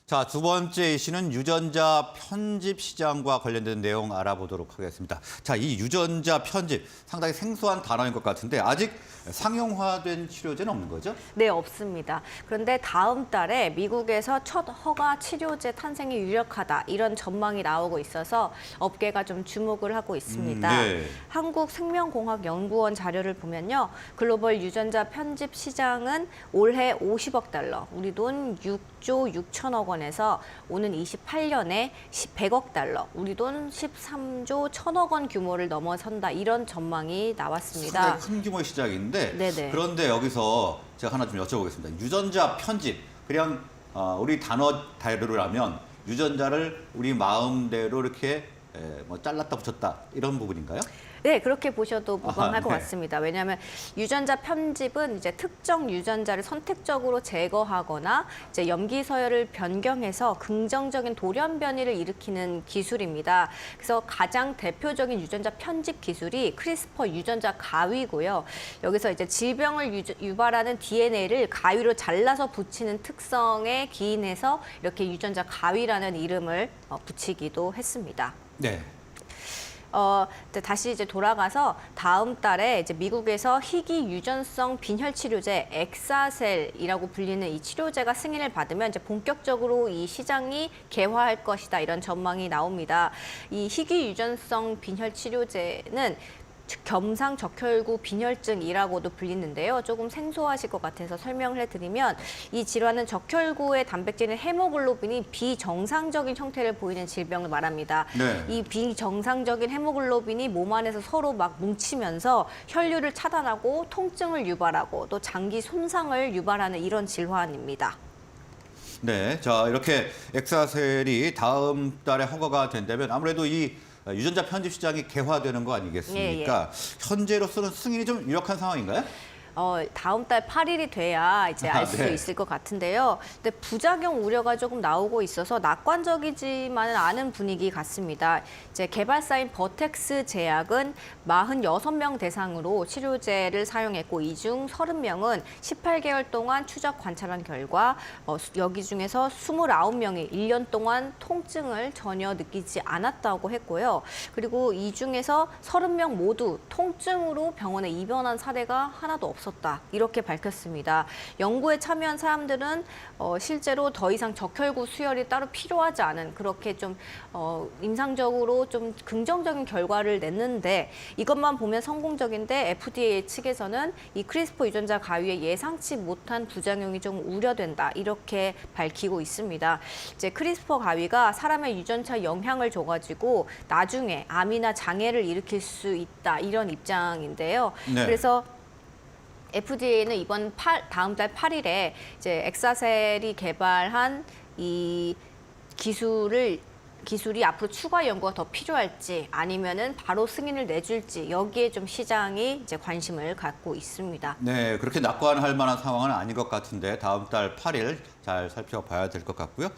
자, 두 번째 이슈는 유전자 편집 시장과 관련된 내용 알아보도록 하겠습니다. 자, 이 유전자 편집 상당히 생소한 단어인 것 같은데 아직 상용화된 치료제는 없는 거죠? 네, 없습니다. 그런데 다음 달에 미국에서 첫 허가 치료제 탄생이 유력하다 이런 전망이 나오고 있어서 업계가 좀 주목을 하고 있습니다. 네. 한국생명공학연구원 자료를 보면요. 글로벌 유전자 편집 시장은 올해 50억 달러, 우리 돈 6조 6천억 원에서 오는 28년에 100억 달러, 우리 돈 13조 1천억 원 규모를 넘어선다 이런 전망이 나왔습니다. 상당히 큰 규모의 시장인데 네네. 그런데 여기서 제가 하나 좀 여쭤보겠습니다. 유전자 편집, 그냥 우리 단어로 하면 유전자를 우리 마음대로 이렇게 뭐 잘랐다 붙였다 이런 부분인가요? 네, 그렇게 보셔도 무방할 것 네. 같습니다. 왜냐하면 유전자 편집은 이제 특정 유전자를 선택적으로 제거하거나 이제 염기 서열을 변경해서 긍정적인 돌연 변이를 일으키는 기술입니다. 그래서 가장 대표적인 유전자 편집 기술이 크리스퍼 유전자 가위고요. 여기서 이제 질병을 유발하는 DNA를 가위로 잘라서 붙이는 특성에 기인해서 이렇게 유전자 가위라는 이름을 붙이기도 했습니다. 네. 다시 이제 돌아가서 다음 달에 이제 미국에서 희귀 유전성 빈혈 치료제 엑사셀이라고 불리는 이 치료제가 승인을 받으면 이제 본격적으로 이 시장이 개화할 것이다 이런 전망이 나옵니다. 이 희귀 유전성 빈혈 치료제는 겸상 적혈구 빈혈증이라고도 불리는데요. 조금 생소하실 것 같아서 설명을 해드리면 이 질환은 적혈구의 단백질인 헤모글로빈이 비정상적인 형태를 보이는 질병을 말합니다. 네. 이 비정상적인 헤모글로빈이 몸 안에서 서로 막 뭉치면서 혈류를 차단하고 통증을 유발하고 또 장기 손상을 유발하는 이런 질환입니다. 네. 자, 이렇게 엑사셀이 다음 달에 허가가 된다면 아무래도 이 유전자 편집 시장이 개화되는 거 아니겠습니까? 현재로서는 승인이 좀 유력한 상황인가요? 다음 달 8일이 돼야 이제 알 수 네. 있을 것 같은데요. 근데 부작용 우려가 조금 나오고 있어서 낙관적이지만은 않은 분위기 같습니다. 이제 개발사인 버텍스 제약은 46명 대상으로 치료제를 사용했고 이 중 30명은 18개월 동안 추적 관찰한 결과 여기 중에서 29명이 1년 동안 통증을 전혀 느끼지 않았다고 했고요. 그리고 이 중에서 30명 모두 통증으로 병원에 입원한 사례가 하나도 없었다. 이렇게 밝혔습니다. 연구에 참여한 사람들은 실제로 더 이상 적혈구 수혈이 따로 필요하지 않은 그렇게 좀 임상적으로 좀 긍정적인 결과를 냈는데 이것만 보면 성공적인데 FDA 측에서는 이 크리스퍼 유전자 가위의 예상치 못한 부작용이 좀 우려된다 이렇게 밝히고 있습니다. 이제 크리스퍼 가위가 사람의 유전차에 영향을 줘가지고 나중에 암이나 장애를 일으킬 수 있다 이런 입장인데요. 네. 그래서 FDA는 다음 달 8일에 이제 엑사셀이 개발한 이 기술이 앞으로 추가 연구가 더 필요할지 아니면은 바로 승인을 내줄지 여기에 좀 시장이 이제 관심을 갖고 있습니다. 네, 그렇게 낙관할 만한 상황은 아닌 것 같은데 다음 달 8일 잘 살펴봐야 될 것 같고요.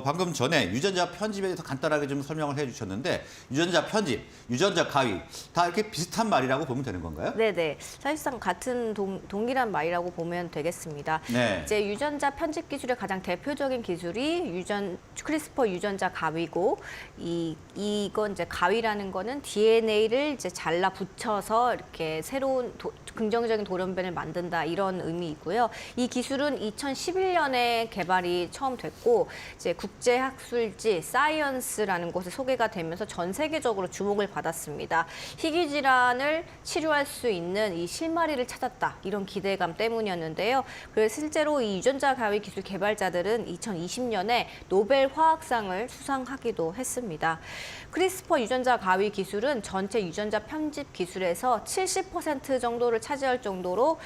방금 전에 유전자 편집에 대해서 간단하게 좀 설명을 해주셨는데 유전자 편집, 유전자 가위 다 이렇게 비슷한 말이라고 보면 되는 건가요? 네네. 사실상 같은 동일한 말이라고 보면 되겠습니다. 네. 이제 유전자 편집 기술의 가장 대표적인 기술이 크리스퍼 유전자 가위고 이건 이제 가위라는 거는 DNA를 이제 잘라 붙여서 이렇게 새로운 긍정적인 돌연변을 만든다 이런 의미이고요. 이 기술은 2011년에 개발이 처음 됐고 이제 국제학술지 사이언스라는 곳에 소개가 되면서 전 세계적으로 주목을 받았습니다. 희귀 질환을 치료할 수 있는 이 실마리를 찾았다 이런 기대감 때문이었는데요. 그래서 실제로 이 유전자 가위 기술 개발자들은 2020년에 노벨 화학상을 수상하기도 했습니다. 크리스퍼 유전자 가위 기술은 전체 유전자 편집 기술에서 70% 정도를 차지할 정도로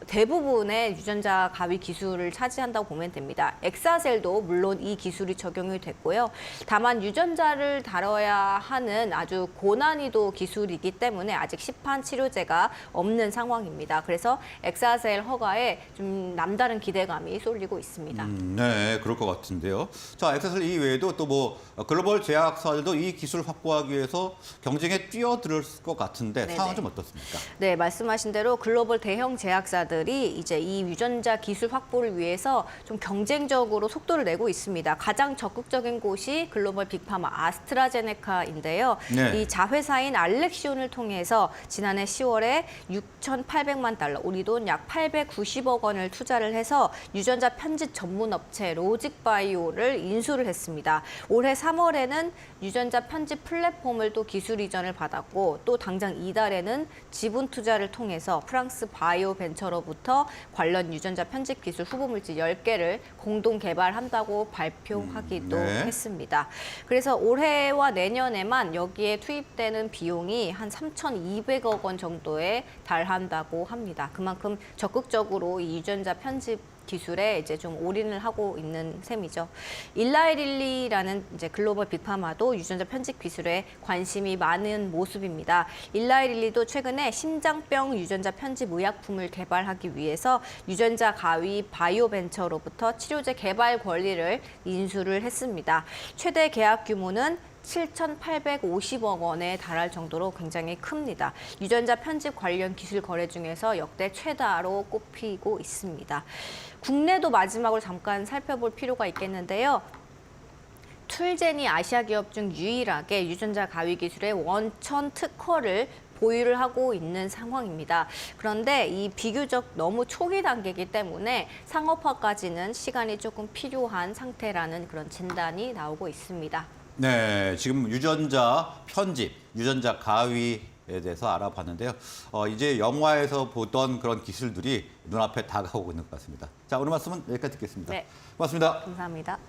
대부분의 유전자 가위 기술을 차지한다고 보면 됩니다. 엑사셀도 물론 이 기술이 적용이 됐고요. 다만 유전자를 다뤄야 하는 아주 고난이도 기술이기 때문에 아직 시판 치료제가 없는 상황입니다. 그래서 엑사셀 허가에 좀 남다른 기대감이 쏠리고 있습니다. 네, 그럴 것 같은데요. 자, 엑사셀 이외에도 또 또 글로벌 제약사들도 이 기술 확보하기 위해서 경쟁에 뛰어들 것 같은데 네네. 상황은 좀 어떻습니까? 네, 말씀하신 대로 글로벌 대형 제약사들이 이제 이 유전자 기술 확보를 위해서 좀 경쟁적으로 속도를 내고 있습니다. 가장 적극적인 곳이 글로벌 빅파마 아스트라제네카인데요. 네. 이 자회사인 알렉시온을 통해서 지난해 10월에 6,800만 달러, 우리 돈 약 890억 원을 투자를 해서 유전자 편집 전문 업체 로직바이오를 인수를 했습니다. 올해 3월에는 유전자 편집 플랫폼을 또 기술 이전을 받았고 또 당장 이달에는 지분 투자를 통해서 프랑스 바이오 벤처로부터 관련 유전자 편집 기술 후보 물질 10개를 공동 개발한다고 발표하기도 네. 했습니다. 그래서 올해와 내년에만 여기에 투입되는 비용이 한 3,200억 원 정도에 달한다고 합니다. 그만큼 적극적으로 이 유전자 편집 기술에 이제 좀 올인을 하고 있는 셈이죠. 일라이릴리라는 이제 글로벌 빅파마도 유전자 편집 기술에 관심이 많은 모습입니다. 일라이릴리도 최근에 심장병 유전자 편집 의약품을 개발하기 위해서 유전자 가위 바이오벤처로부터 치료제 개발 권리를 인수를 했습니다. 최대 계약 규모는 7,850억 원에 달할 정도로 굉장히 큽니다. 유전자 편집 관련 기술 거래 중에서 역대 최다로 꼽히고 있습니다. 국내도 마지막으로 잠깐 살펴볼 필요가 있겠는데요. 툴젠이 아시아 기업 중 유일하게 유전자 가위 기술의 원천 특허를 보유를 하고 있는 상황입니다. 그런데 이 비교적 너무 초기 단계이기 때문에 상업화까지는 시간이 조금 필요한 상태라는 그런 진단이 나오고 있습니다. 네, 지금 유전자 편집, 유전자 가위에 대해서 알아봤는데요. 이제 영화에서 보던 그런 기술들이 눈앞에 다가오고 있는 것 같습니다. 자, 오늘 말씀은 여기까지 듣겠습니다. 네. 고맙습니다. 감사합니다.